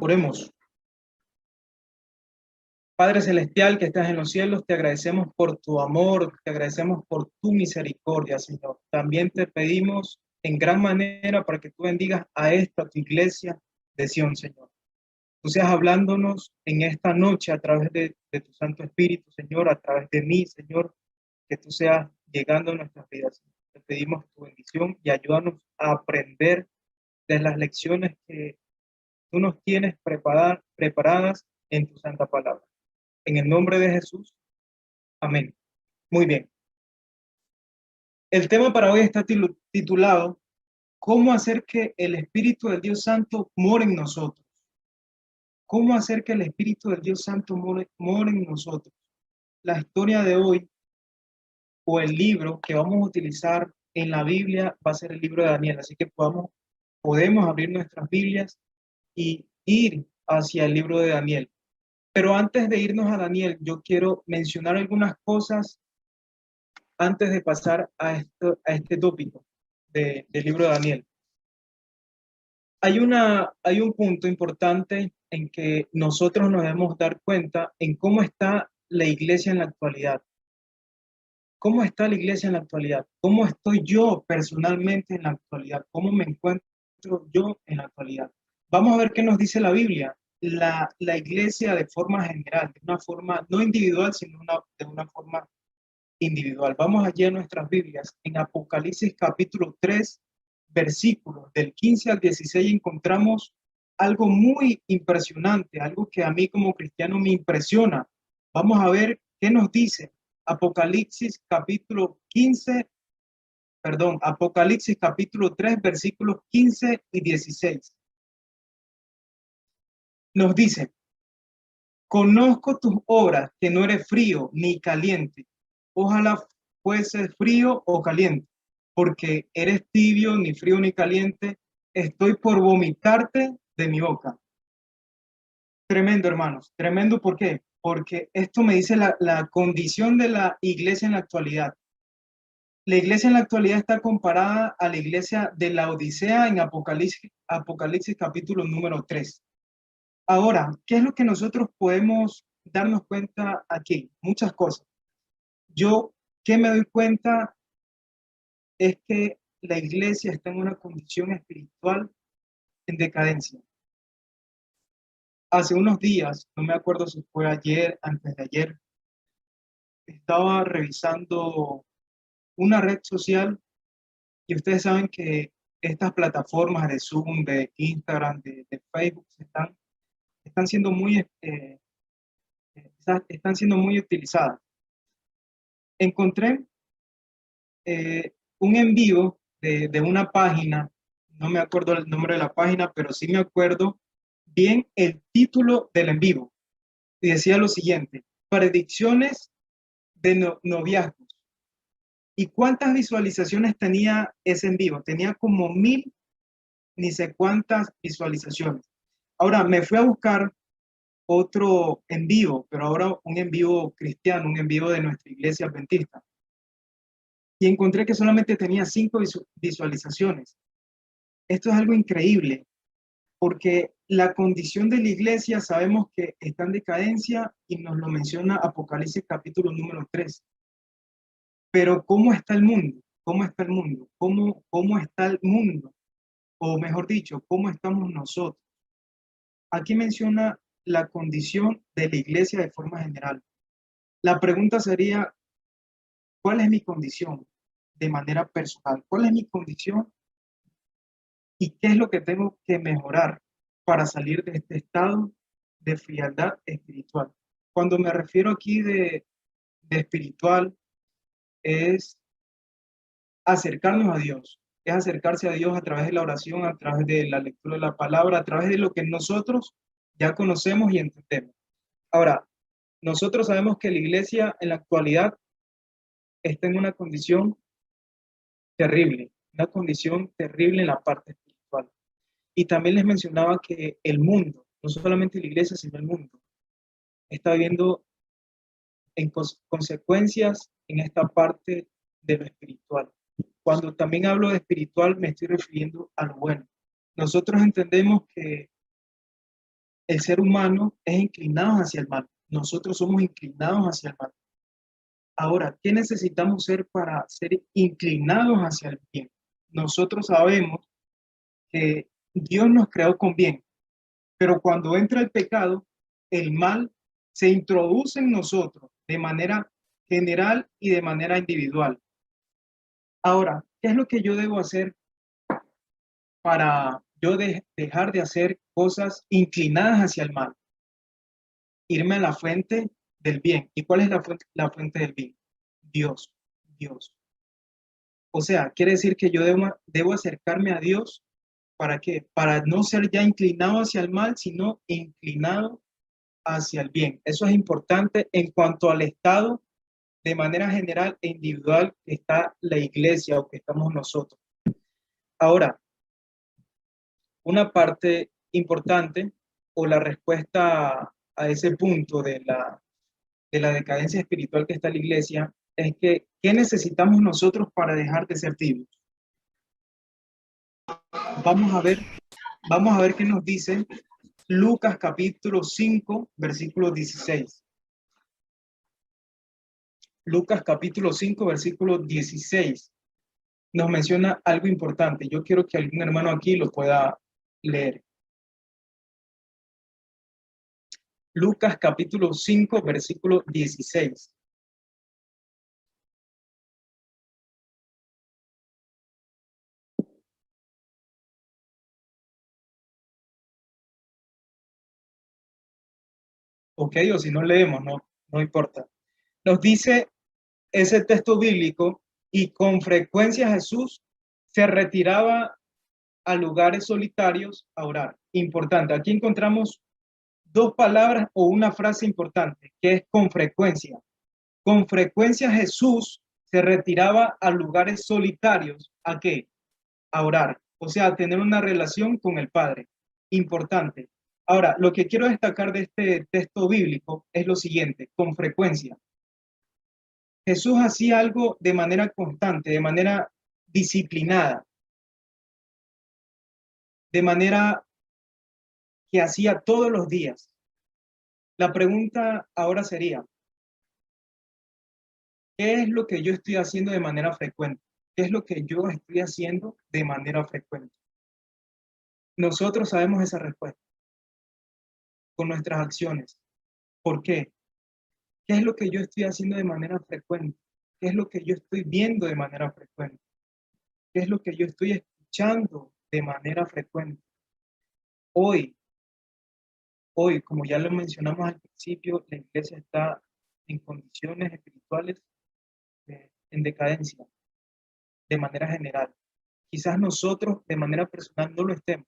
Oremos. Padre Celestial que estás en los cielos, te agradecemos por tu amor, te agradecemos por tu misericordia, Señor. También te pedimos en gran manera para que tú bendigas a esta tu iglesia de Sion, Señor. Tú seas hablándonos en esta noche a través de tu Santo Espíritu, Señor, a través de mí, Señor, que tú seas llegando a nuestras vidas. Te pedimos tu bendición y ayúdanos a aprender de las lecciones que tú nos tienes preparadas en tu santa palabra. En el nombre de Jesús, amén. Muy bien. El tema para hoy está titulado ¿Cómo hacer que el Espíritu del Dios Santo more en nosotros? ¿Cómo hacer que el Espíritu del Dios Santo more en nosotros? La historia de hoy o el libro que vamos a utilizar en la Biblia va a ser el libro de Daniel, así que podemos abrir nuestras Biblias y ir hacia el libro de Daniel. Pero antes de irnos a Daniel, yo quiero mencionar algunas cosas antes de pasar a este tópico del libro de Daniel. Hay un punto importante en que nosotros nos debemos dar cuenta en cómo está la iglesia en la actualidad. ¿Cómo está la iglesia en la actualidad? ¿Cómo estoy yo personalmente en la actualidad? ¿Cómo me encuentro yo en la actualidad? Vamos a ver qué nos dice la Biblia. La iglesia de forma general, de una forma no individual, sino de una forma individual. Vamos allí a nuestras Biblias. En Apocalipsis capítulo 3, versículos del 15 al 16, encontramos algo muy impresionante, algo que a mí como cristiano me impresiona. Vamos a ver qué nos dice Apocalipsis capítulo 3, versículos 15 y 16. Nos dice: conozco tus obras, que no eres frío ni caliente. Ojalá fuese frío o caliente, porque eres tibio, ni frío ni caliente. Estoy por vomitarte de mi boca. Tremendo, hermanos. Tremendo, ¿por qué? Porque esto me dice la condición de la iglesia en la actualidad. La iglesia en la actualidad está comparada a la iglesia de la Odisea en Apocalipsis capítulo número 3. Ahora, ¿qué es lo que nosotros podemos darnos cuenta aquí? Muchas cosas. Yo, ¿qué me doy cuenta? Es que la iglesia está en una condición espiritual en decadencia. Hace unos días, no me acuerdo si fue ayer, antes de ayer, estaba revisando una red social y ustedes saben que estas plataformas de Zoom, de Instagram, de Facebook están siendo están siendo muy utilizadas. Encontré un en vivo de una página, no me acuerdo el nombre de la página, pero sí me acuerdo bien el título del en vivo. Y decía lo siguiente: predicciones de noviazgos. ¿Y cuántas visualizaciones tenía ese en vivo? Tenía como 1000, ni sé cuántas visualizaciones. Ahora me fui a buscar otro en vivo, pero ahora un en vivo cristiano, un en vivo de nuestra iglesia adventista. Y encontré que solamente tenía 5 visualizaciones. Esto es algo increíble, porque la condición de la iglesia sabemos que está en decadencia y nos lo menciona Apocalipsis capítulo número 3. Pero ¿cómo está el mundo? ¿Cómo está el mundo? ¿Cómo está el mundo? O mejor dicho, ¿cómo estamos nosotros? Aquí menciona la condición de la iglesia de forma general. La pregunta sería: ¿cuál es mi condición de manera personal? ¿Cuál es mi condición y qué es lo que tengo que mejorar para salir de este estado de frialdad espiritual? Cuando me refiero aquí de espiritual, es acercarnos a Dios, es acercarse a Dios a través de la oración, a través de la lectura de la palabra, a través de lo que nosotros ya conocemos y entendemos. Ahora, nosotros sabemos que la iglesia en la actualidad está en una condición terrible en la parte espiritual. Y también les mencionaba que el mundo, no solamente la iglesia, sino el mundo, está viviendo en consecuencias en esta parte de lo espiritual. Cuando también hablo de espiritual, me estoy refiriendo a lo bueno. Nosotros entendemos que el ser humano es inclinado hacia el mal. Nosotros somos inclinados hacia el mal. Ahora, ¿qué necesitamos ser para ser inclinados hacia el bien? Nosotros sabemos que Dios nos creó con bien, pero cuando entra el pecado, el mal se introduce en nosotros de manera general y de manera individual. Ahora, ¿qué es lo que yo debo hacer para yo dejar de hacer cosas inclinadas hacia el mal? Irme a la fuente del bien. ¿Y cuál es la fuente del bien? Dios, Dios. O sea, quiere decir que yo debo acercarme a Dios. ¿Para qué? Para no ser ya inclinado hacia el mal, sino inclinado hacia el bien. Eso es importante en cuanto al estado de manera general e individual que está la iglesia o que estamos nosotros. Ahora, una parte importante o la respuesta a ese punto de la decadencia espiritual que está la iglesia es que, ¿qué necesitamos nosotros para dejar de ser tibios? Vamos a ver, vamos a ver qué nos dice Lucas capítulo 5, versículo 16. Lucas capítulo 5, versículo 16. Nos menciona algo importante. Yo quiero que algún hermano aquí lo pueda leer. Lucas capítulo 5, versículo 16. Ok, o si no leemos, no importa. Nos dice ese texto bíblico, y con frecuencia Jesús se retiraba a lugares solitarios a orar. Importante, aquí encontramos dos palabras o una frase importante, que es con frecuencia. Con frecuencia Jesús se retiraba a lugares solitarios. ¿A qué? A orar. O sea, a tener una relación con el Padre. Importante. Ahora, lo que quiero destacar de este texto bíblico es lo siguiente, con frecuencia. Jesús hacía algo de manera constante, de manera disciplinada, de manera que hacía todos los días. La pregunta ahora sería, ¿qué es lo que yo estoy haciendo de manera frecuente? ¿Qué es lo que yo estoy haciendo de manera frecuente? Nosotros sabemos esa respuesta con nuestras acciones. ¿Por qué? ¿Qué es lo que yo estoy haciendo de manera frecuente? ¿Qué es lo que yo estoy viendo de manera frecuente? ¿Qué es lo que yo estoy escuchando de manera frecuente? Hoy, como ya lo mencionamos al principio, la iglesia está en condiciones espirituales en decadencia, de manera general. Quizás nosotros de manera personal no lo estemos.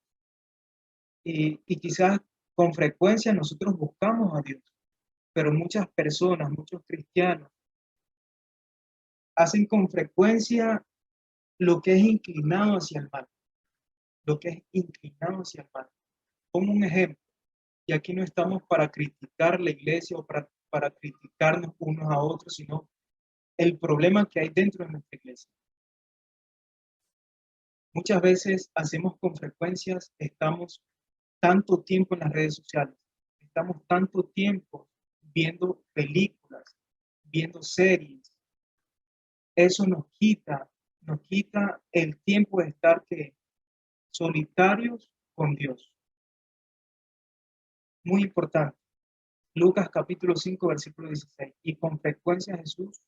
Y quizás con frecuencia nosotros buscamos a Dios, pero muchas personas, muchos cristianos, hacen con frecuencia lo que es inclinado hacia el mal, lo que es inclinado hacia el mal. Como un ejemplo, y aquí no estamos para criticar la iglesia o para criticarnos unos a otros, sino el problema que hay dentro de nuestra iglesia. Muchas veces hacemos con frecuencias, estamos tanto tiempo en las redes sociales, estamos tanto tiempo viendo películas, viendo series, eso nos quita el tiempo de estar solitarios con Dios. Muy importante. Lucas capítulo 5, versículo 16. Y con frecuencia Jesús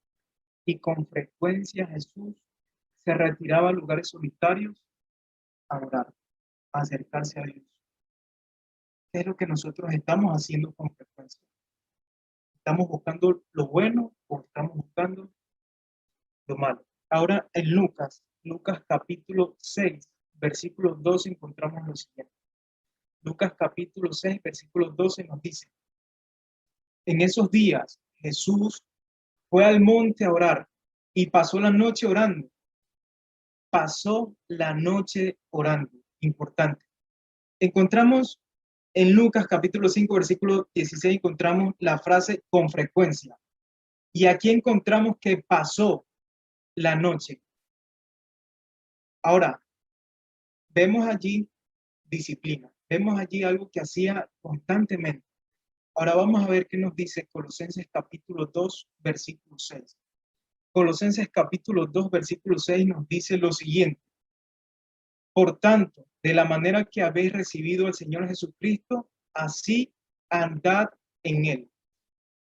se retiraba a lugares solitarios a orar, a acercarse a Dios. ¿Qué es lo que nosotros estamos haciendo con frecuencia? ¿Estamos buscando lo bueno o estamos buscando lo malo? Ahora en Lucas capítulo 6, versículo 12 encontramos lo siguiente. Lucas capítulo 6, versículo 12 nos dice, en esos días Jesús fue al monte a orar y pasó la noche orando. Pasó la noche orando. Importante. Encontramos en Lucas capítulo 5, versículo 16, encontramos la frase con frecuencia. Y aquí encontramos que pasó la noche. Ahora, vemos allí disciplina, Vemos allí algo que hacía constantemente. Ahora vamos a ver qué nos dice Colosenses capítulo 2, versículo 6. Colosenses capítulo 2, versículo 6 nos dice lo siguiente. Por tanto, de la manera que habéis recibido al Señor Jesucristo, así andad en él.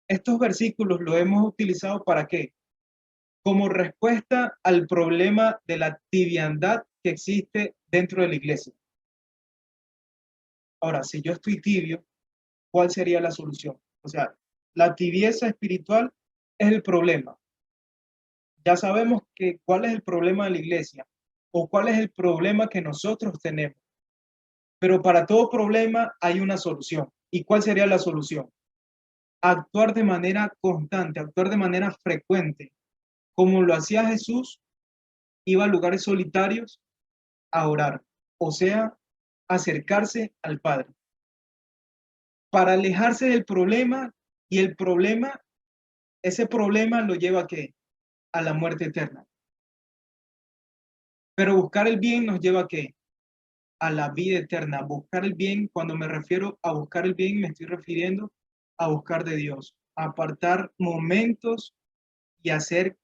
Estos versículos los hemos utilizado ¿para qué? Como respuesta al problema de la tibiandad que existe dentro de la iglesia. Ahora, si yo estoy tibio, ¿cuál sería la solución? O sea, la tibieza espiritual es el problema. Ya sabemos que cuál es el problema de la iglesia o cuál es el problema que nosotros tenemos. Pero para todo problema hay una solución. ¿Y cuál sería la solución? Actuar de manera constante, actuar de manera frecuente, como lo hacía Jesús, iba a lugares solitarios a orar, o sea, acercarse al Padre, para alejarse del problema, y el problema, ese problema lo lleva ¿a qué? A la muerte eterna. Pero buscar el bien nos lleva ¿a qué? A la vida eterna. Buscar el bien, cuando me refiero a buscar el bien, me estoy refiriendo a buscar de Dios, a apartar momentos y hacer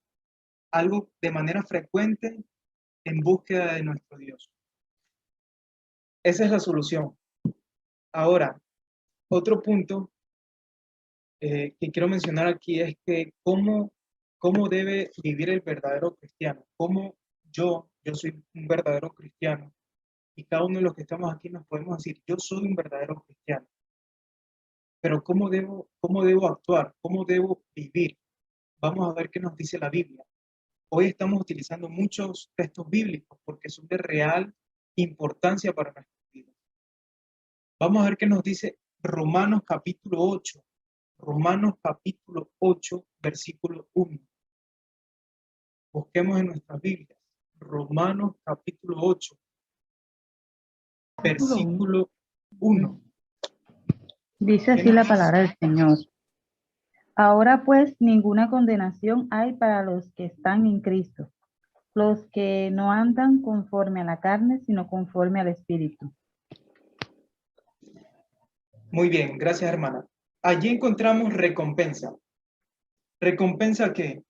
algo de manera frecuente en búsqueda de nuestro Dios. Esa es la solución. Ahora, otro punto que quiero mencionar aquí es que cómo debe vivir el verdadero cristiano. Cómo yo soy un verdadero cristiano. Y cada uno de los que estamos aquí nos podemos decir, yo soy un verdadero cristiano. Pero ¿cómo debo actuar? ¿Cómo debo vivir? Vamos a ver qué nos dice la Biblia. Hoy estamos utilizando muchos textos bíblicos porque son de real importancia para nuestra vida. Vamos a ver qué nos dice Romanos capítulo 8. Romanos capítulo 8, versículo 1. Busquemos en nuestras Biblias. Romanos capítulo 8, versículo 1. Dice ¿Qué así nos la dice? palabra del Señor. Ahora pues ninguna condenación hay para los que están en Cristo, los que no andan conforme a la carne, sino conforme al Espíritu. Muy bien, gracias hermana. Allí encontramos recompensa. ¿Recompensa qué?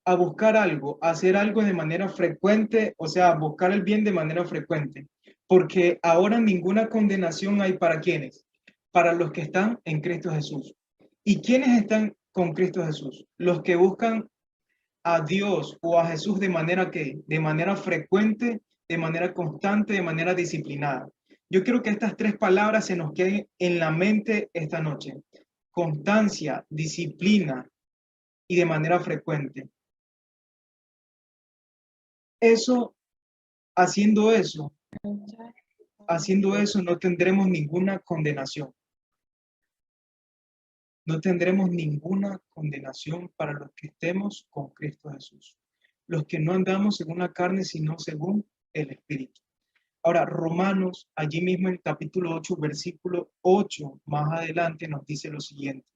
A buscar algo, a hacer algo de manera frecuente, o sea, buscar el bien de manera frecuente. Porque ahora ninguna condenación hay para quienes, para los que están en Cristo Jesús. ¿Y quiénes están con Cristo Jesús? Los que buscan a Dios o a Jesús de manera que, de manera frecuente, de manera constante, de manera disciplinada. Yo quiero que estas tres palabras se nos queden en la mente esta noche. Constancia, disciplina y de manera frecuente. Eso, haciendo eso, no tendremos ninguna condenación. No tendremos ninguna condenación para los que estemos con Cristo Jesús. Los que no andamos según la carne, sino según el Espíritu. Ahora, Romanos, allí mismo en capítulo 8, versículo 8, más adelante nos dice lo siguiente.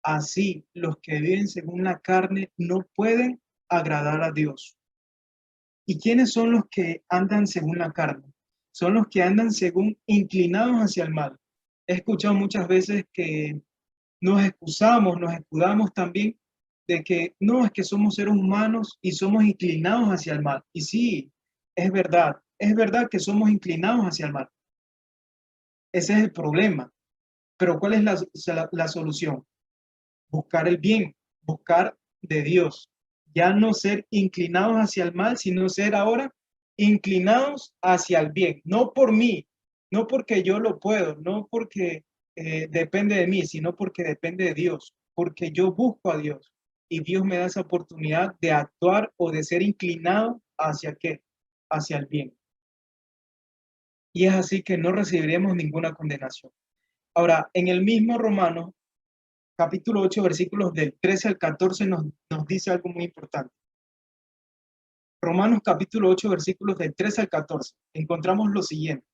Así, los que viven según la carne no pueden agradar a Dios. ¿Y quiénes son los que andan según la carne? Son los que andan según inclinados hacia el mal. He escuchado muchas veces que nos excusamos, nos escudamos también de que no, es que somos seres humanos y somos inclinados hacia el mal. Y sí, es verdad que somos inclinados hacia el mal. Ese es el problema. Pero ¿cuál es la solución? Buscar el bien, buscar de Dios. Ya no ser inclinados hacia el mal, sino ser ahora inclinados hacia el bien. No por mí, no porque yo lo puedo, no porque depende de mí, sino porque depende de Dios, porque yo busco a Dios y Dios me da esa oportunidad de actuar o de ser inclinado hacia qué, hacia el bien. Y es así que no recibiremos ninguna condenación. Ahora, en el mismo Romanos, capítulo 8, versículos del 13 al 14, nos dice algo muy importante. Romanos capítulo 8, versículos del 13 al 14, encontramos lo siguiente.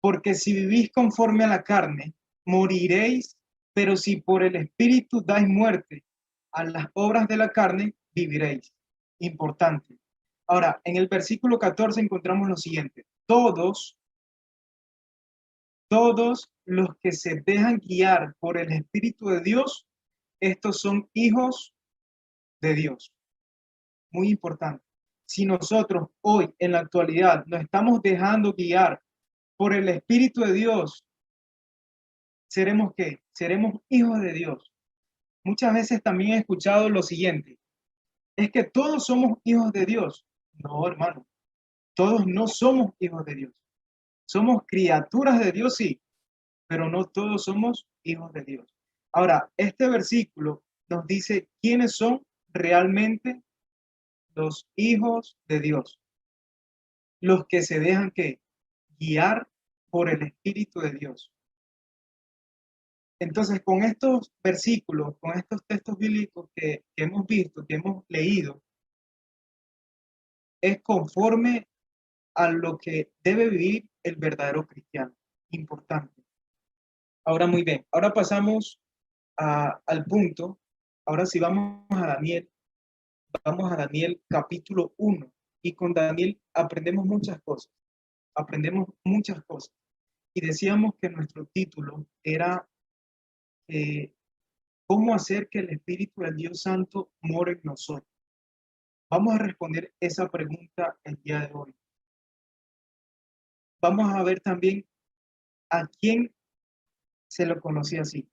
Porque si vivís conforme a la carne, moriréis, pero si por el Espíritu dais muerte a las obras de la carne, viviréis. Importante. Ahora, en el versículo 14 encontramos lo siguiente. Todos Todos los que se dejan guiar por el Espíritu de Dios, estos son hijos de Dios. Muy importante. Si nosotros hoy, en la actualidad, nos estamos dejando guiar por el Espíritu de Dios, ¿seremos qué? Seremos hijos de Dios. Muchas veces también he escuchado lo siguiente, es que todos somos hijos de Dios. No, hermano, todos no somos hijos de Dios. Somos criaturas de Dios, sí, pero no todos somos hijos de Dios. Ahora, este versículo nos dice quiénes son realmente los hijos de Dios, los que se dejan que guiar por el Espíritu de Dios. Entonces, con estos versículos, con estos textos bíblicos que hemos visto, que hemos leído, es conforme a lo que debe vivir el verdadero cristiano. Importante. Ahora, muy bien. Ahora pasamos al punto. Ahora sí vamos a Daniel. Vamos a Daniel capítulo 1. Y con Daniel aprendemos muchas cosas. Aprendemos muchas cosas. Y decíamos que nuestro título era ¿cómo hacer que el Espíritu del Dios Santo more en nosotros? Vamos a responder esa pregunta el día de hoy. Vamos a ver también a quién se lo conocía así.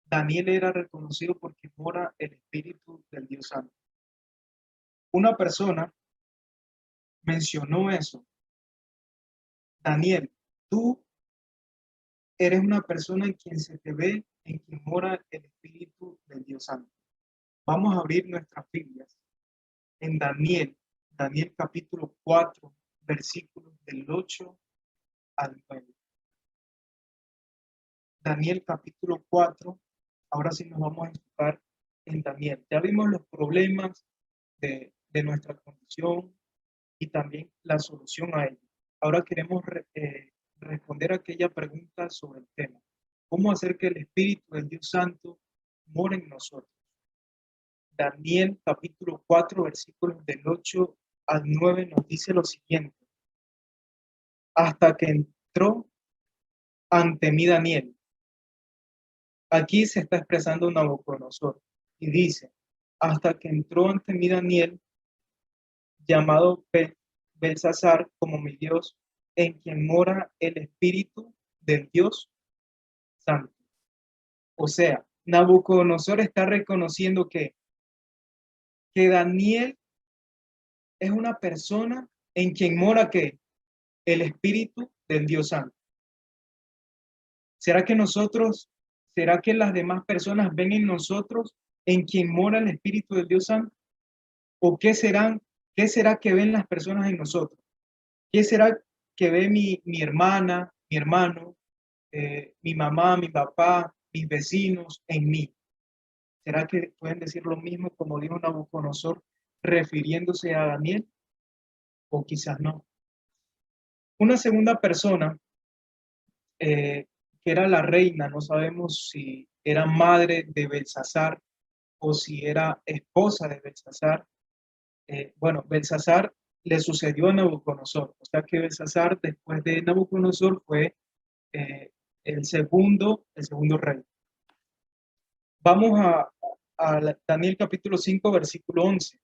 Daniel era reconocido porque mora el Espíritu del Dios Santo. Una persona mencionó eso. Daniel, tú eres una persona en quien se te ve, en quien mora el Espíritu del Dios Santo. Vamos a abrir nuestras Biblias en Daniel capítulo 4, versículos del 8 al 9. Daniel capítulo 4, ahora sí nos vamos a enfocar en Daniel. Ya vimos los problemas de nuestra condición y también la solución a ello. Ahora queremos responder aquella pregunta sobre el tema. ¿Cómo hacer que el Espíritu del Dios Santo more en nosotros? Daniel capítulo 4, versículos del 8 al 9 nos dice lo siguiente. Hasta que entró ante mí Daniel. Aquí se está expresando Nabucodonosor y dice, hasta que entró ante mí Daniel, llamado Belsasar como mi Dios, en quien mora el Espíritu del Dios Santo. O sea, Nabucodonosor está reconociendo que Daniel es una persona en quien mora ¿qué? El Espíritu del Dios Santo. ¿Será que las demás personas ven en nosotros en quien mora el Espíritu del Dios Santo? ¿O qué será que ven las personas en nosotros? ¿Qué será que ve mi hermana, mi hermano, mi mamá, mi papá, mis vecinos en mí? ¿Será que pueden decir lo mismo como dijo Nabucodonosor refiriéndose a Daniel? O quizás no. Una segunda persona, que era la reina, no sabemos si era madre de Belsasar o si era esposa de Belsasar. Bueno, Belsasar le sucedió a Nabucodonosor, o sea que Belsasar después de Nabucodonosor fue el segundo rey. Vamos a Daniel capítulo 5, versículo 11.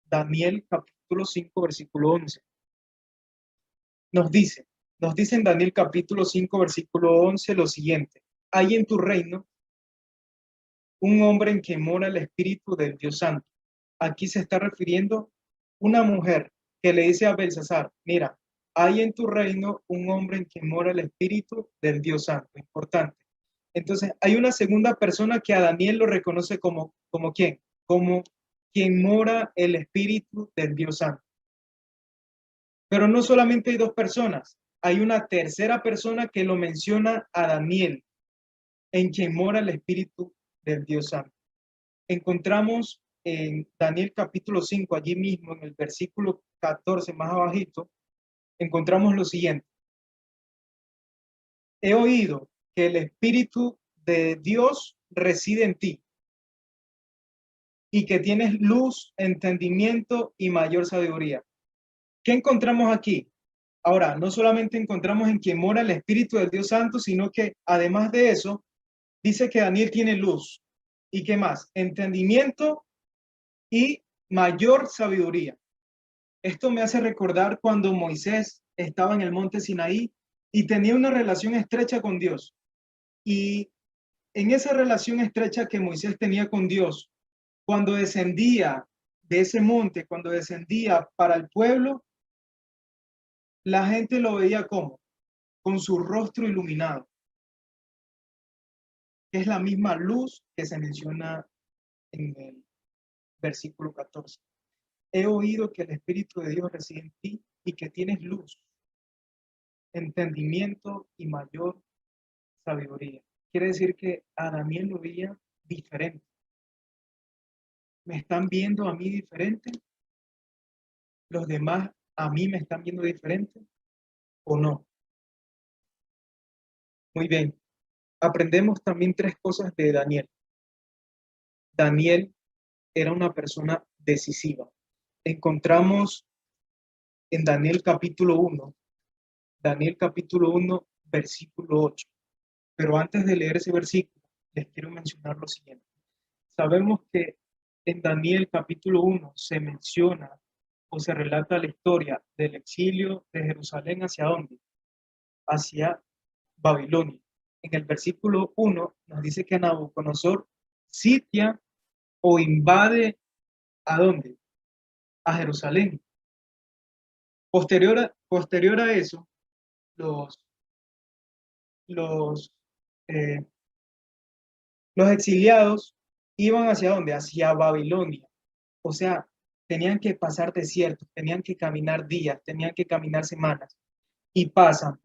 Daniel capítulo 5, versículo 11. Nos dice en Daniel capítulo 5, versículo 11 lo siguiente. Hay en tu reino un hombre en quien mora el Espíritu del Dios Santo. Aquí se está refiriendo una mujer que le dice a Belsasar, mira, hay en tu reino un hombre en quien mora el Espíritu del Dios Santo. Importante. Entonces, hay una segunda persona que a Daniel lo reconoce como ¿quién? Como quien mora el Espíritu del Dios Santo. Pero no solamente hay dos personas, hay una tercera persona que lo menciona a Daniel, en quien mora el Espíritu del Dios Santo. Encontramos en Daniel capítulo 5, allí mismo en el versículo 14, más abajito, encontramos lo siguiente. He oído que el Espíritu de Dios reside en ti y que tienes luz, entendimiento y mayor sabiduría. ¿Qué encontramos aquí? Ahora, no solamente encontramos en quien mora el Espíritu del Dios Santo, sino que además de eso, dice que Daniel tiene luz. ¿Y qué más? Entendimiento y mayor sabiduría. Esto me hace recordar cuando Moisés estaba en el monte Sinaí y tenía una relación estrecha con Dios. Y en esa relación estrecha que Moisés tenía con Dios, cuando descendía de ese monte, cuando descendía para el pueblo, la gente lo veía como, con su rostro iluminado. Es la misma luz que se menciona en el versículo 14. He oído que el Espíritu de Dios reside en ti y que tienes luz, entendimiento y mayor sabiduría. Quiere decir que a Daniel lo veía diferente. ¿Me están viendo a mí diferente? ¿Los demás a mí me están viendo diferente o no? Muy bien. Aprendemos también tres cosas de Daniel. Daniel era una persona decisiva. Encontramos en Daniel capítulo 1, versículo 8. Pero antes de leer ese versículo, les quiero mencionar lo siguiente. Sabemos que en Daniel capítulo 1 se menciona o se relata la historia del exilio de Jerusalén hacia dónde? Hacia Babilonia. En el versículo 1 nos dice que Nabucodonosor sitia o invade ¿a dónde? A Jerusalén. Posterior a eso, los, los, eh, los exiliados iban hacia dónde? Hacia Babilonia. O sea, tenían que pasar desiertos, tenían que caminar días, tenían que caminar semanas. Y pasa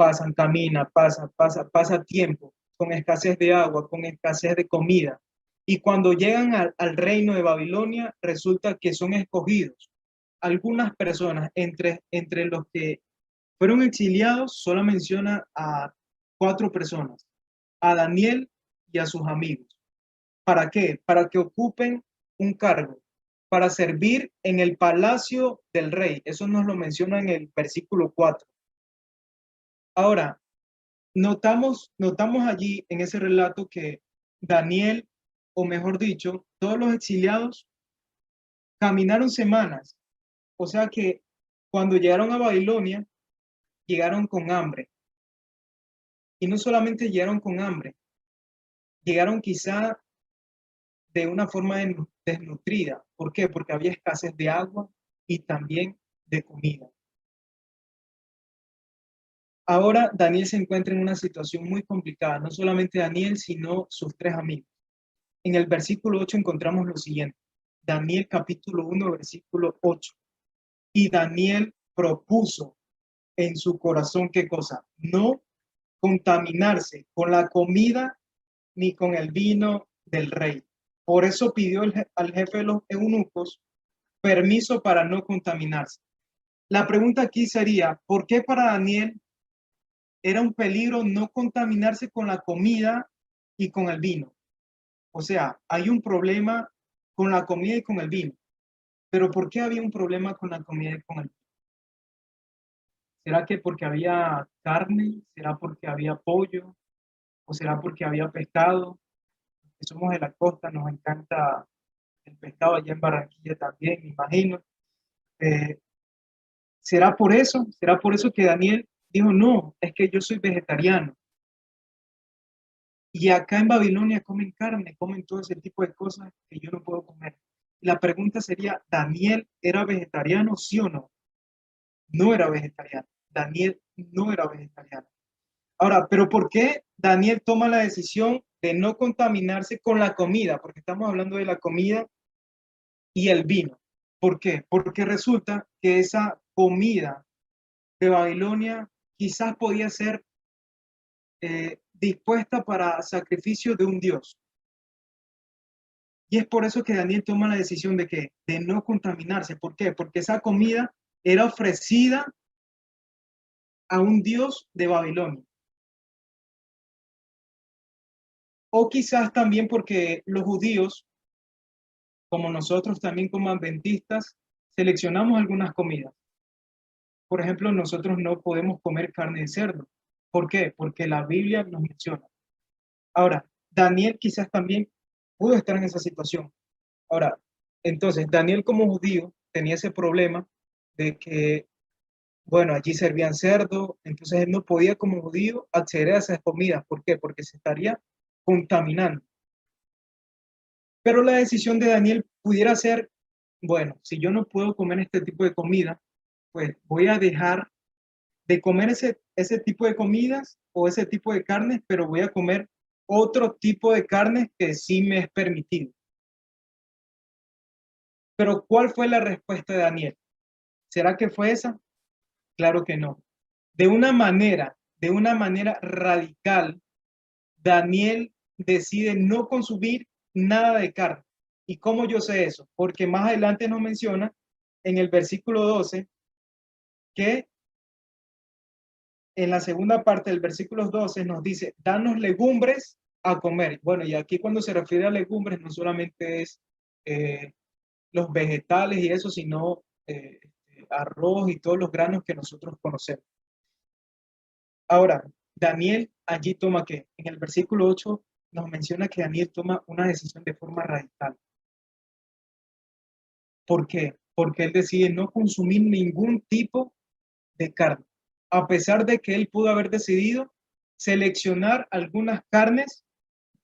tiempo, con escasez de agua, con escasez de comida. Y cuando llegan al reino de Babilonia, resulta que son escogidos. Algunas personas, entre los que fueron exiliados, solo menciona a 4 personas, a Daniel y a sus amigos. ¿Para qué? Para que ocupen un cargo, para servir en el palacio del rey. Eso nos lo menciona en el versículo 4. Ahora, notamos allí en ese relato que Daniel, o mejor dicho, todos los exiliados caminaron semanas. O sea que cuando llegaron a Babilonia, llegaron con hambre. Y no solamente llegaron con hambre, llegaron quizá de una forma desnutrida. ¿Por qué? Porque había escasez de agua y también de comida. Ahora Daniel se encuentra en una situación muy complicada, no solamente Daniel, sino sus 3 amigos. En el versículo 8 encontramos lo siguiente. Daniel capítulo 1, versículo 8. Y Daniel propuso en su corazón, ¿qué cosa? No contaminarse con la comida ni con el vino del rey. Por eso pidió al jefe de los eunucos permiso para no contaminarse. La pregunta aquí sería, ¿por qué para Daniel era un peligro no contaminarse con la comida y con el vino? O sea, hay un problema con la comida y con el vino. Pero ¿por qué había un problema con la comida y con el vino? ¿Será que porque había carne? ¿Será porque había pollo? ¿O será porque había pescado? Que somos de la costa, nos encanta el pescado allá en Barranquilla también, me imagino. Eh, ¿Será por eso? ¿Será por eso que Daniel dijo, no, es que yo soy vegetariano? Y acá en Babilonia comen carne, comen todo ese tipo de cosas que yo no puedo comer. La pregunta sería, ¿Daniel era vegetariano, sí o no? No era vegetariano. Daniel no era vegetariano. Ahora, ¿pero por qué Daniel toma la decisión de no contaminarse con la comida? Porque estamos hablando de la comida y el vino. ¿Por qué? Porque resulta que esa comida de Babilonia quizás podía ser dispuesta para sacrificio de un dios. Y es por eso que Daniel toma la decisión de que de no contaminarse. ¿Por qué? Porque esa comida era ofrecida a un dios de Babilonia. O quizás también porque los judíos, como nosotros también como adventistas, seleccionamos algunas comidas. por ejemplo, nosotros no podemos comer carne de cerdo. ¿Por qué? Porque la Biblia nos menciona. Ahora, Daniel quizás también pudo estar en esa situación. Ahora, entonces, Daniel como judío tenía ese problema de que, bueno, allí servían cerdo, entonces él no podía como judío acceder a esas comidas. ¿Por qué? Porque se estaría contaminando. Pero la decisión de Daniel pudiera ser, bueno, si yo no puedo comer este tipo de comida, pues voy a dejar de comer ese tipo de comidas o ese tipo de carnes, pero voy a comer otro tipo de carnes que sí me es permitido. Pero ¿cuál fue la respuesta de Daniel? ¿Será que fue esa? Claro que no. De una manera radical, Daniel decide no consumir nada de carne. ¿Y cómo yo sé eso? Porque más adelante nos menciona en el versículo 12 que en la segunda parte del versículo 12 nos dice, danos legumbres a comer. Bueno, y aquí cuando se refiere a legumbres no solamente es los vegetales y eso, sino arroz y todos los granos que nosotros conocemos. Ahora, Daniel allí toma que en el versículo 8 nos menciona que Daniel toma una decisión de forma radical. ¿Por qué? Porque él decide no consumir ningún tipo de carne, a pesar de que él pudo haber decidido seleccionar algunas carnes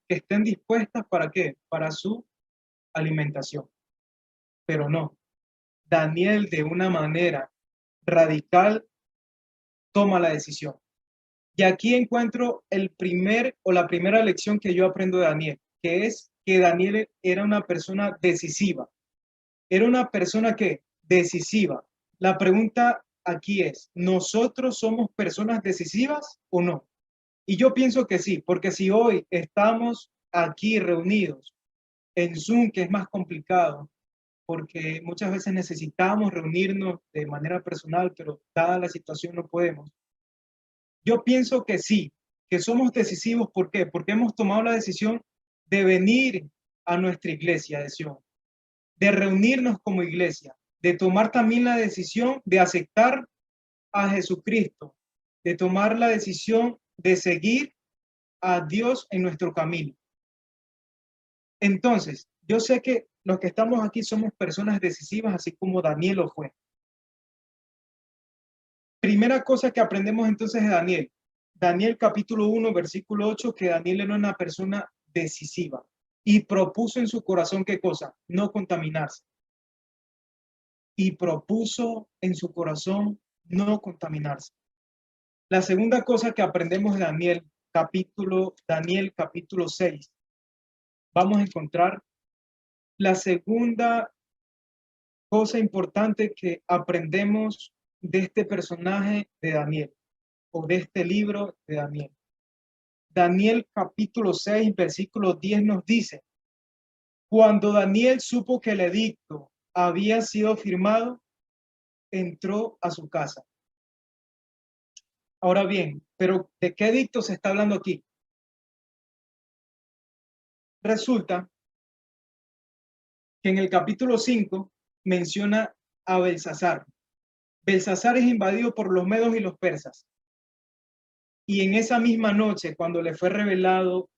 que estén dispuestas para qué, para su alimentación. Pero no, Daniel de una manera radical toma la decisión. Y aquí encuentro el primer o la primera lección que yo aprendo de Daniel, que es que Daniel era una persona decisiva. Era una persona que decisiva. La pregunta aquí es, ¿nosotros somos personas decisivas o no? Y yo pienso que sí, porque si hoy estamos aquí reunidos en Zoom, que es más complicado, porque muchas veces necesitamos reunirnos de manera personal, pero dada la situación no podemos. Yo pienso que sí, que somos decisivos. ¿Por qué? Porque hemos tomado la decisión de venir a nuestra iglesia de Sion, de reunirnos como iglesia, de tomar también la decisión de aceptar a Jesucristo, de tomar la decisión de seguir a Dios en nuestro camino. Entonces, yo sé que los que estamos aquí somos personas decisivas, así como Daniel lo fue. Primera cosa que aprendemos entonces de Daniel. Daniel capítulo 1, versículo 8, que Daniel era una persona decisiva y propuso en su corazón, ¿qué cosa? No contaminarse. Y propuso en su corazón no contaminarse. La segunda cosa que aprendemos de Daniel capítulo 6, vamos a encontrar la segunda cosa importante que aprendemos de este personaje de Daniel o de este libro de Daniel. Daniel capítulo 6, versículo 10 nos dice, cuando Daniel supo que el edicto había sido firmado, entró a su casa. Ahora bien, pero ¿de qué edicto se está hablando aquí? Resulta que en el capítulo 5 menciona a Belsasar. Belsasar es invadido por los medos y los persas. Y en esa misma noche, cuando le fue revelado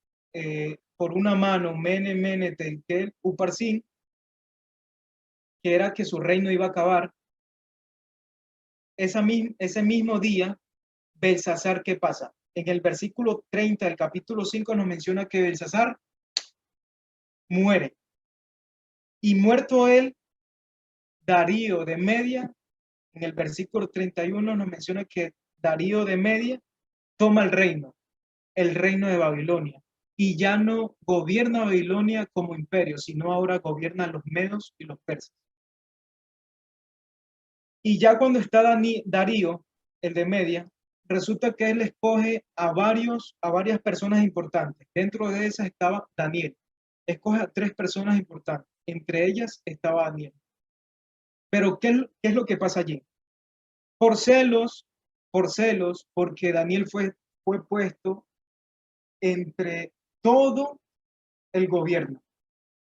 por una mano Mene, Mene, Tekel, Uparsin, que era que su reino iba a acabar, ese mismo día, Belsasar, ¿qué pasa? En el versículo 30 del capítulo 5 nos menciona que Belsasar muere. Y muerto él, Darío de Media, en el versículo 31 nos menciona que Darío de Media toma el reino de Babilonia, y ya no gobierna Babilonia como imperio, sino ahora gobiernan los medos y los persas. Y ya cuando está Darío, el de Media, resulta que él escoge a varias personas importantes. Dentro de esas estaba Daniel. Escoge a 3 personas importantes. Entre ellas estaba Daniel. Pero ¿qué es lo que pasa allí? Por celos, porque Daniel fue puesto entre todo el gobierno,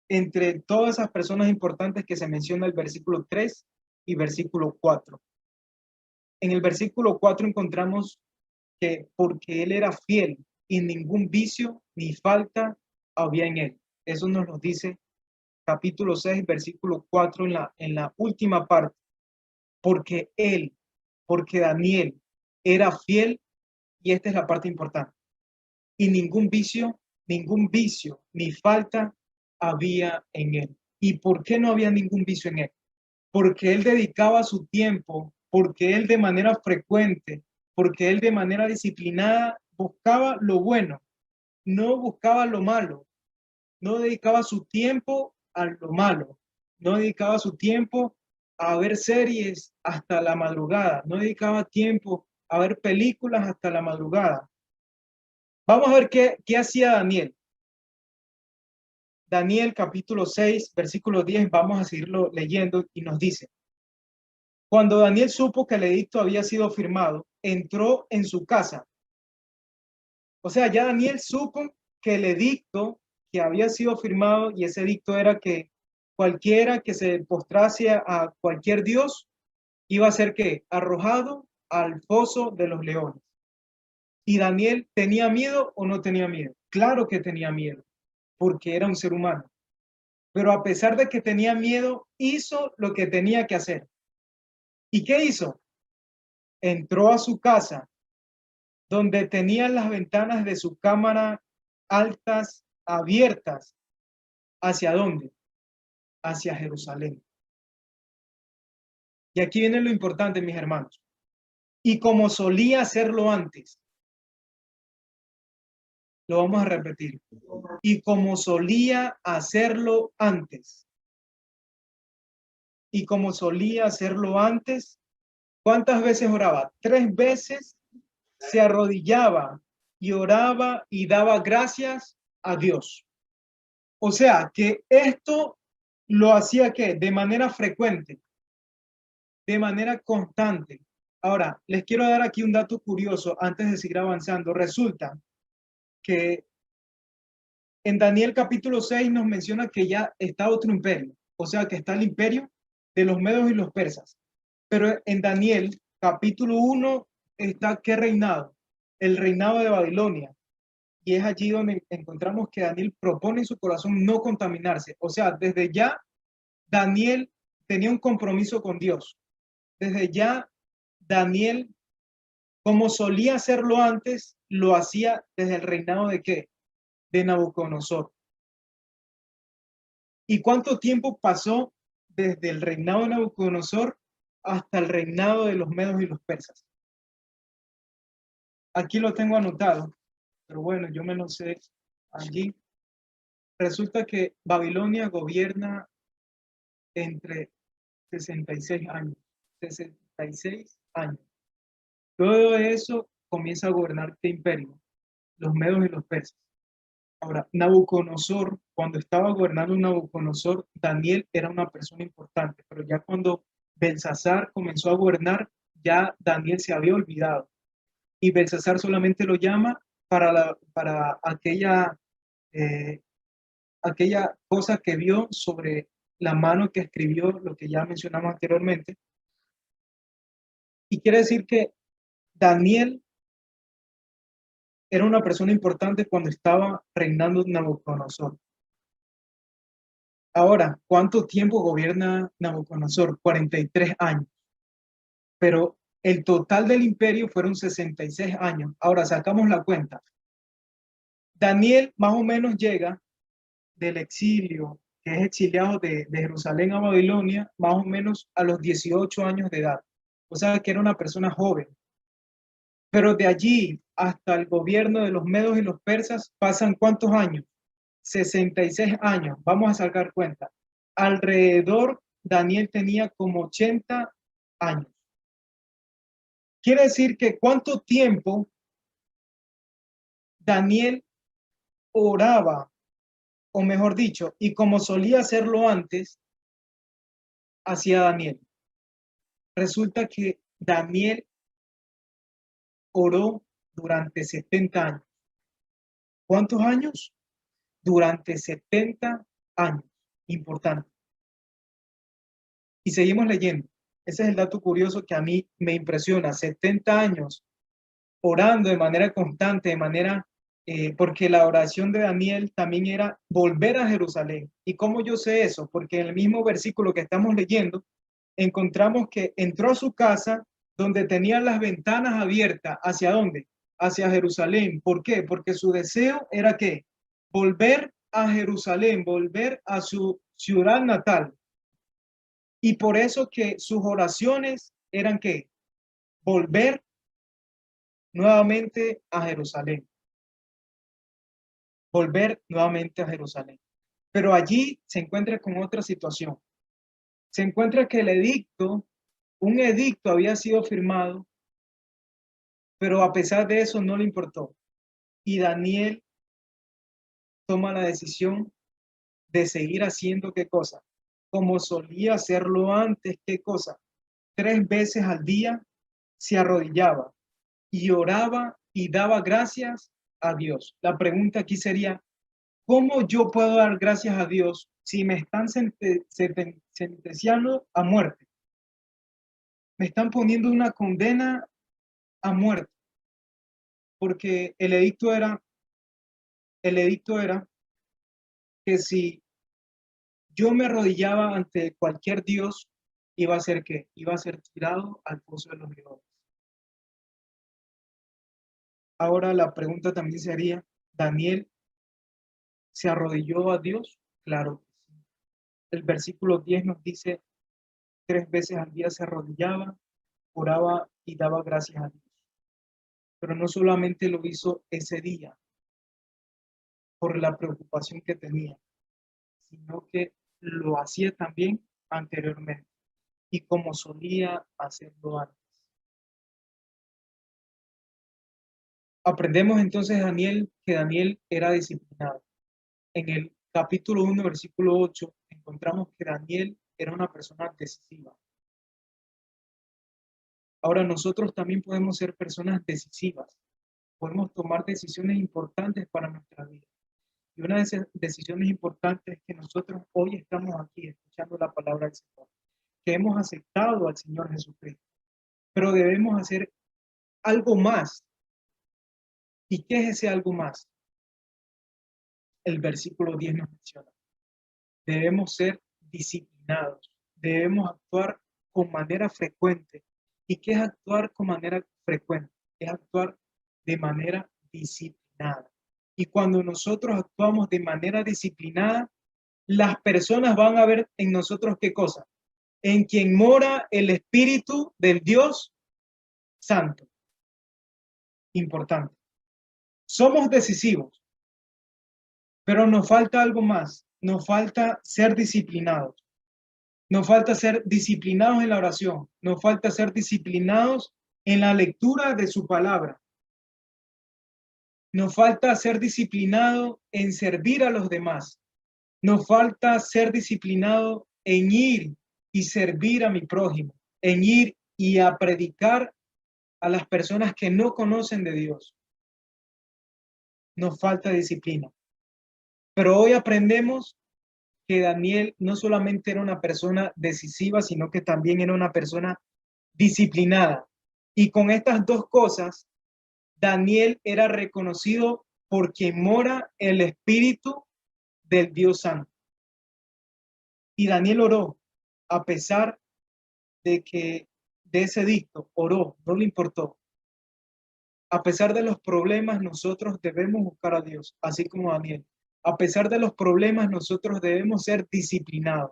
entre todas esas personas importantes que se menciona el versículo 3 y versículo 4. en el versículo 4 encontramos que porque él era fiel y ningún vicio ni falta había en él. Eso nos lo dice capítulo 6, versículo 4 en la última parte. Porque Daniel era fiel, y esta es la parte importante, y ningún vicio ni falta había en él. ¿Y por qué no había ningún vicio en él? Porque él dedicaba su tiempo, porque él de manera frecuente, porque él de manera disciplinada buscaba lo bueno, no buscaba lo malo, no dedicaba su tiempo a lo malo, no dedicaba su tiempo a ver series hasta la madrugada, no dedicaba tiempo a ver películas hasta la madrugada. Vamos a ver qué hacía Daniel. Daniel capítulo 6, versículo 10, vamos a seguirlo leyendo y nos dice: cuando Daniel supo que el edicto había sido firmado, entró en su casa. O sea, ya Daniel supo que el edicto que había sido firmado, y ese edicto era que cualquiera que se postrase a cualquier dios iba a ser que arrojado al foso de los leones. ¿Y Daniel tenía miedo o no tenía miedo? Claro que tenía miedo, porque era un ser humano. Pero a pesar de que tenía miedo, hizo lo que tenía que hacer. ¿Y qué hizo? Entró a su casa, donde tenía las ventanas de su cámara altas, abiertas. ¿Hacia dónde? Hacia Jerusalén. Y aquí viene lo importante, mis hermanos. Y como solía hacerlo antes, lo vamos a repetir. Y como solía hacerlo antes. Y como solía hacerlo antes, ¿cuántas veces oraba? 3 veces se arrodillaba y oraba y daba gracias a Dios. O sea, que esto lo hacía ¿qué? De manera frecuente, de manera constante. Ahora, les quiero dar aquí un dato curioso antes de seguir avanzando. Resulta que en Daniel capítulo 6 nos menciona que ya está otro imperio, o sea, que está el imperio de los medos y los persas. Pero en Daniel capítulo 1 está ¿qué reinado? El reinado de Babilonia. Y es allí donde encontramos que Daniel propone en su corazón no contaminarse. O sea, desde ya Daniel tenía un compromiso con Dios. Desde ya Daniel, como solía hacerlo antes, lo hacía desde el reinado de ¿qué? De Nabucodonosor. ¿Y cuánto tiempo pasó desde el reinado de Nabucodonosor hasta el reinado de los medos y los persas? Aquí lo tengo anotado, pero bueno, yo me lo sé allí. Resulta que Babilonia gobierna entre 66 años. 66 años. Luego de eso comienza a gobernar qué imperio, los medos y los persas. Ahora, Nabucodonosor, cuando estaba gobernando Nabucodonosor, Daniel era una persona importante, pero ya cuando Belsasar comenzó a gobernar, ya Daniel se había olvidado. Y Belsasar solamente lo llama para eh, aquella cosa que vio sobre la mano que escribió lo que ya mencionamos anteriormente. Y quiere decir que Daniel era una persona importante cuando estaba reinando Nabucodonosor. Ahora, ¿cuánto tiempo gobierna Nabucodonosor? 43 años. Pero el total del imperio fueron 66 años. Ahora, sacamos la cuenta. Daniel más o menos llega del exilio, que es exiliado de Jerusalén a Babilonia, más o menos a los 18 años de edad. O sea, que era una persona joven. Pero de allí hasta el gobierno de los medos y los persas pasan ¿cuántos años? 66 años. Vamos a sacar cuenta. Alrededor, Daniel tenía como 80 años. Quiere decir que ¿cuánto tiempo Daniel oraba, o mejor dicho, y como solía hacerlo antes, hacía Daniel? Resulta que Daniel oró durante 70 años. ¿Cuántos años? Durante 70 años. Importante. Y seguimos leyendo. Ese es el dato curioso que a mí me impresiona. 70 años orando de manera constante, porque la oración de Daniel también era volver a Jerusalén. ¿Y cómo yo sé eso? Porque en el mismo versículo que estamos leyendo, encontramos que entró a su casa donde tenía las ventanas abiertas. ¿Hacia dónde? Hacia Jerusalén. ¿Por qué? Porque su deseo era ¿qué? Volver a Jerusalén, volver a su ciudad natal. Y por eso que sus oraciones eran ¿qué? Volver nuevamente a Jerusalén. Volver nuevamente a Jerusalén. Pero allí se encuentra con otra situación. Se encuentra que un edicto había sido firmado, pero a pesar de eso no le importó. Y Daniel toma la decisión de seguir haciendo ¿qué cosa? Como solía hacerlo antes, ¿qué cosa? 3 veces al día se arrodillaba y oraba y daba gracias a Dios. La pregunta aquí sería, ¿cómo yo puedo dar gracias a Dios si me están sentenciando a muerte? Me están poniendo una condena a muerte, porque el edicto era que si yo me arrodillaba ante cualquier Dios, iba a ser ¿qué? Iba a ser tirado al foso de los leones. Ahora la pregunta también sería, ¿Daniel se arrodilló a Dios? Claro que sí. El versículo 10 nos dice, 3 veces al día se arrodillaba, oraba y daba gracias a Dios. Pero no solamente lo hizo ese día por la preocupación que tenía, sino que lo hacía también anteriormente y como solía hacerlo antes. Aprendemos entonces que Daniel era disciplinado. En el capítulo 1, versículo 8, encontramos que Daniel era una persona decisiva. Ahora nosotros también podemos ser personas decisivas. Podemos tomar decisiones importantes para nuestra vida. Y una de esas decisiones importantes es que nosotros hoy estamos aquí escuchando la palabra del Señor, que hemos aceptado al Señor Jesucristo, pero debemos hacer algo más. ¿Y qué es ese algo más? El versículo 10 nos menciona. Debemos ser disciplinados, debemos actuar con manera frecuente. ¿Y qué es actuar con manera frecuente? Es actuar de manera disciplinada. Y cuando nosotros actuamos de manera disciplinada, las personas van a ver en nosotros qué cosa, en quien mora el Espíritu del Dios Santo. Importante. Somos decisivos, pero nos falta algo más. Nos falta ser disciplinados. Nos falta ser disciplinados en la oración. Nos falta ser disciplinados en la lectura de su palabra. Nos falta ser disciplinado en servir a los demás. Nos falta ser disciplinado en ir y servir a mi prójimo, en ir y a predicar a las personas que no conocen de Dios. Nos falta disciplina. Pero hoy aprendemos que Daniel no solamente era una persona decisiva, sino que también era una persona disciplinada. Y con estas dos cosas, Daniel era reconocido por quien mora el Espíritu del Dios Santo. Y Daniel oró, a pesar de que de ese edicto, oró, no le importó. A pesar de los problemas, nosotros debemos buscar a Dios, así como Daniel. A pesar de los problemas, nosotros debemos ser disciplinados.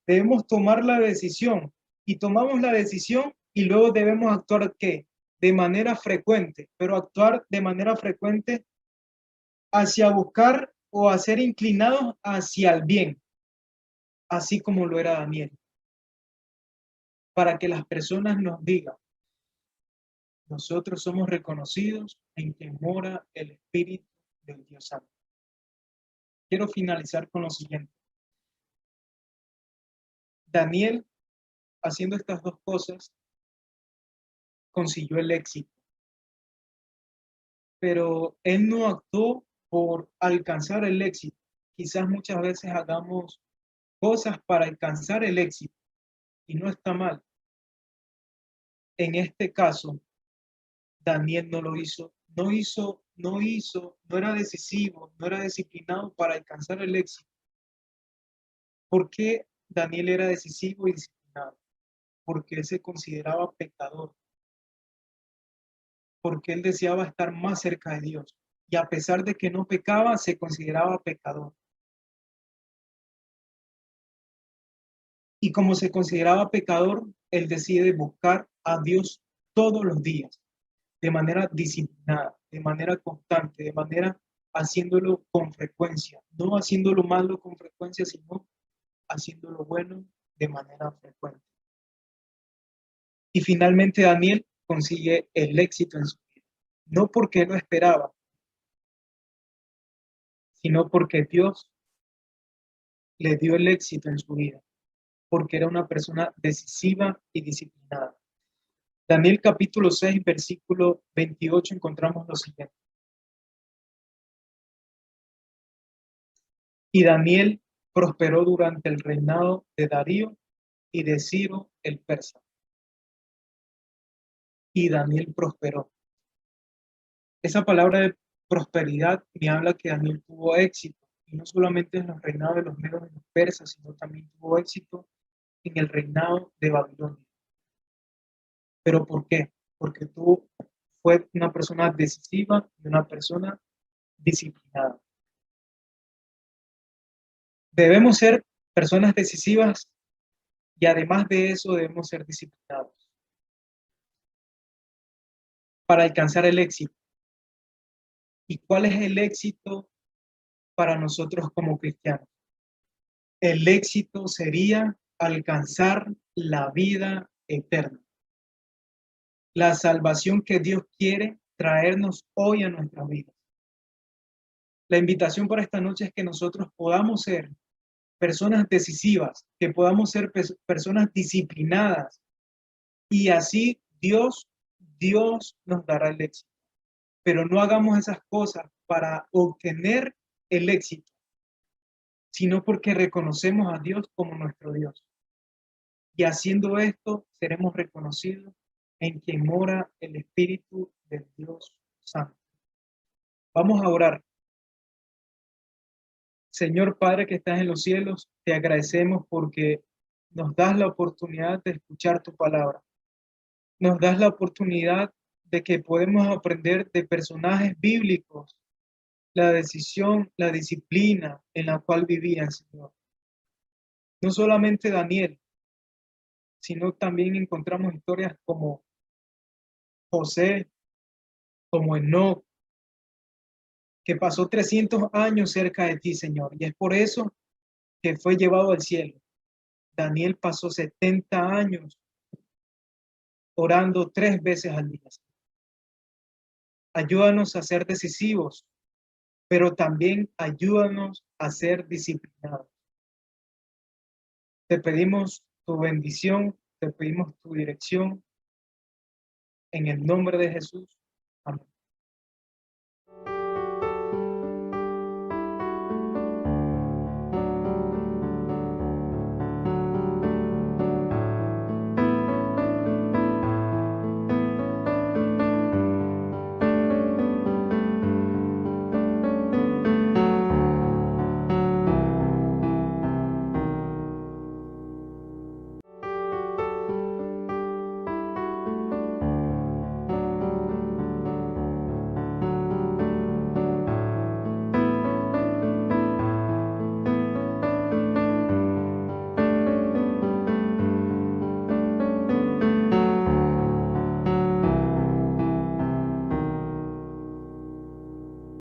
Debemos tomar la decisión y tomamos la decisión y luego debemos actuar ¿qué? De manera frecuente, pero actuar de manera frecuente hacia buscar o a ser inclinados hacia el bien, así como lo era Daniel, para que las personas nos digan, nosotros somos reconocidos en que mora el Espíritu del Dios Santo. Quiero finalizar con lo siguiente. Daniel, haciendo estas dos cosas, consiguió el éxito, pero él no actuó por alcanzar el éxito. Quizás muchas veces hagamos cosas para alcanzar el éxito y no está mal, en este caso, Daniel no lo hizo, no era decisivo, no era disciplinado para alcanzar el éxito. ¿Por qué Daniel era decisivo y disciplinado? Porque él se consideraba pecador, porque él deseaba estar más cerca de Dios. Y a pesar de que no pecaba, se consideraba pecador. Y como se consideraba pecador, él decide buscar a Dios todos los días, de manera disciplinada, de manera constante, de manera haciéndolo con frecuencia, no haciéndolo malo con frecuencia, sino haciéndolo bueno de manera frecuente. Y finalmente Daniel consigue el éxito en su vida, no porque lo esperaba, sino porque Dios le dio el éxito en su vida, porque era una persona decisiva y disciplinada. Daniel capítulo 6, versículo 28 encontramos lo siguiente. Y Daniel prosperó durante el reinado de Darío y de Ciro el persa. Y Daniel prosperó. Esa palabra de prosperidad me habla que Daniel tuvo éxito, y no solamente en los reinados de los medos y los persas, sino también tuvo éxito en el reinado de Babilonia. ¿Pero por qué? Porque fue una persona decisiva y una persona disciplinada. Debemos ser personas decisivas y además de eso debemos ser disciplinados para alcanzar el éxito. ¿Y cuál es el éxito para nosotros como cristianos? El éxito sería alcanzar la vida eterna, la salvación que Dios quiere traernos hoy a nuestras vidas. La invitación para esta noche es que nosotros podamos ser personas decisivas, que podamos ser personas disciplinadas y así Dios nos dará el éxito. Pero no hagamos esas cosas para obtener el éxito, sino porque reconocemos a Dios como nuestro Dios. Y haciendo esto, seremos reconocidos en quien mora el Espíritu del Dios Santo. Vamos a orar. Señor Padre que estás en los cielos, te agradecemos porque nos das la oportunidad de escuchar tu palabra. Nos das la oportunidad de que podemos aprender de personajes bíblicos la decisión, la disciplina en la cual vivían, Señor. No solamente Daniel, sino también encontramos historias como José, como Enoc, que pasó 300 años cerca de ti, Señor, y es por eso que fue llevado al cielo. Daniel pasó 70 años orando 3 veces al día. Ayúdanos a ser decisivos, pero también ayúdanos a ser disciplinados. Te pedimos tu bendición, te pedimos tu dirección, en el nombre de Jesús. Amén.